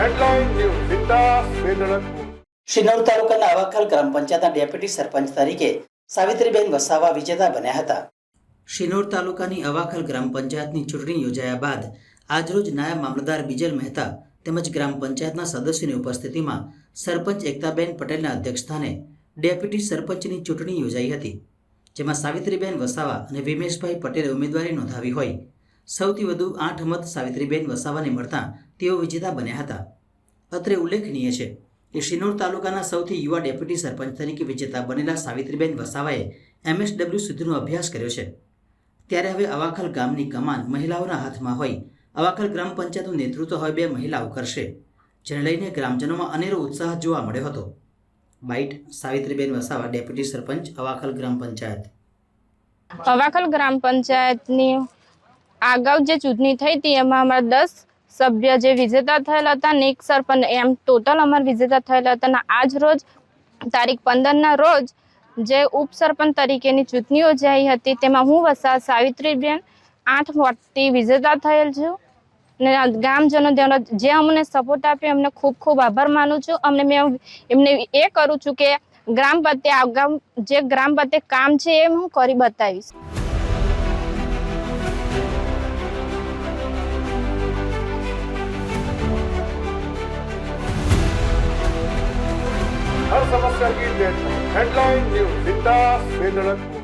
Headline news जिंदा वेदनपुर શિનોર તાલુકાના અવાખલ ગ્રામ પંચાયતના ડેપ્યુટી સરપંચ તરીકે સાવિત્રીબેન વસાવા વિજેતા બન્યા હતા। શિનોર તાલુકાની અવાખલ ગ્રામ પંચાયતની ચૂંટણી યોજાયા બાદ આજરોજ નાયબ મામલતદાર બીજલ મહેતા તેમજ ગ્રામ પંચાયતના સદસ્યોની ઉપસ્થિતિમાં સરપંચ એકતાબેન પટેલના અધ્યક્ષસ્થાને ડેપ્યુટી સરપંચની ચૂંટણી યોજાઈ હતી, જેમાં સાવિત્રીબેન વસાવા અને વિમેશભાઈ પટેલે ઉમેદવારી નોંધાવી હોય સૌથી વધુ 8 મત સાવિત્રીબેન વસાવાને મળતા તેઓ વિજેતા બન્યા હતા। અત્રે ઉલ્લેખનીય છે કે શિનોર તાલુકાના સૌથી યુવા ડેપ્યુટી સરપંચ તરીકે વિજેતા બનેલા સાવિત્રીબેન વસાવાએ MSW સુધીનો અભ્યાસ કર્યો છે। ત્યારે હવે અવાખલ ગામની કમાન મહિલાઓના હાથમાં હોય અવાખલ ગ્રામ પંચાયતનું નેતૃત્વ હવે 2 મહિલાઓ કરશે, જેને લઈને ગ્રામજનોમાં અનેરો ઉત્સાહ જોવા મળ્યો હતો। બાઇટ સાવિત્રીબેન વસાવા, ડેપ્યુટી સરપંચ, અવાખલ ગ્રામ પંચાયત। અવાખલ ગ્રામ પંચાયતની અગાઉ જે ચૂંટણી થઈ હતી એમાં અમારા 10 સભ્ય જે વિજેતા થયેલા હતા ને 1 સરપંચ, એમ ટોટલ અમારા વિજેતા થયેલા હતા। અને આજ રોજ તારીખ 15ના રોજ જે ઉપસરપંચ તરીકેની ચૂંટણી યોજાઈ હતી તેમાં હું વસાવા સાવિત્રીબેન 8 વોટથી વિજેતા થયેલ છું। અને ગામજનો જે અમને સપોર્ટ આપ્યો એમને ખૂબ ખૂબ આભાર માનું છું। અમને મેં એમને એ કરું છું કે ગ્રામ પ્રત્યે જે ગ્રામ પ્રત્યે કામ છે એ હું કરી બતાવીશ। हर समस्या की डेडलाइन हेडलाइन न्यूज जिंदा वेदनपुर।